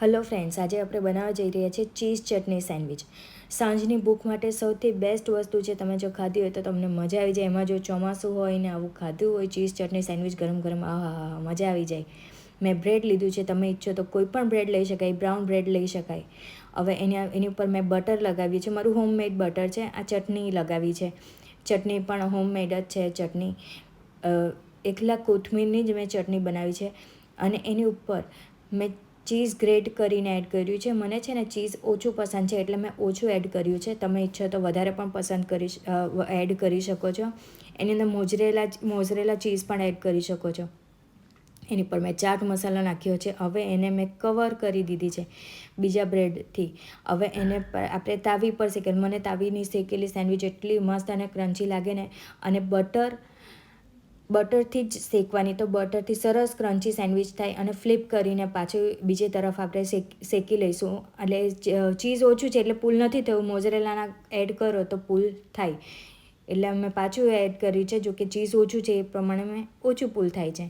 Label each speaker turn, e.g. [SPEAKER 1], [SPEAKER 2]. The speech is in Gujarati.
[SPEAKER 1] હલો ફ્રેન્ડ્સ, આજે આપણે બનાવવા જઈ રહ્યા છીએ ચીઝ ચટણી સેન્ડવિચ. સાંજની ભૂખ માટે સૌથી બેસ્ટ વસ્તુ છે. તમે જો ખાધી હોય તો તમને મજા આવી જાય. એમાં જો ચોમાસું હોય ને આવું ખાધું હોય ચીઝ ચટણી સેન્ડવિચ ગરમ ગરમ, આહા મજા આવી જાય. મેં બ્રેડ લીધું છે. તમે ઈચ્છો તો કોઈ પણ બ્રેડ લઈ શકાય, બ્રાઉન બ્રેડ લઈ શકાય. હવે એની ઉપર મેં બટર લગાવ્યું છે. મારું હોમમેડ બટર છે. આ ચટણી લગાવી છે. ચટણી પણ હોમમેડ જ છે. ચટણી એકલા કોથમીરની જ મેં ચટણી બનાવી છે. અને એની ઉપર મેં ચીઝ ગ્રેટ કરીને એડ કર્યું છે. મને છે ને ચીઝ ઓછું પસંદ છે એટલે મેં ઓછું એડ કર્યું છે. તમે ઈચ્છો તો વધારે પણ એડ કરી શકો છો. એની અંદર મોઝરેલા ચીઝ પણ એડ કરી શકો છો. એની પર મેં ચાટ મસાલો નાખ્યો છે. હવે એને મેં કવર કરી દીધી છે બીજા બ્રેડથી. હવે એને આપણે તાવી પર શેકેલ. મને તાવીની શેકેલી સેન્ડવિચ એટલી મસ્ત અને ક્રન્ચી લાગે ને. અને બટરથી જ શેકવાની, તો બટરથી સરસ ક્રન્ચી સેન્ડવિચ થાય. અને ફ્લિપ કરીને પાછું બીજી તરફ આપણે શેકી લઈશું. એટલે ચીઝ ઓછું છે એટલે પુલ નથી થયું. મોઝરેલાના એડ કરો તો પુલ થાય. એટલે અમે પાછું એડ કર્યું છે. જો કે ચીઝ ઓછું છે એ પ્રમાણે મેં ઓછું પુલ થાય છે.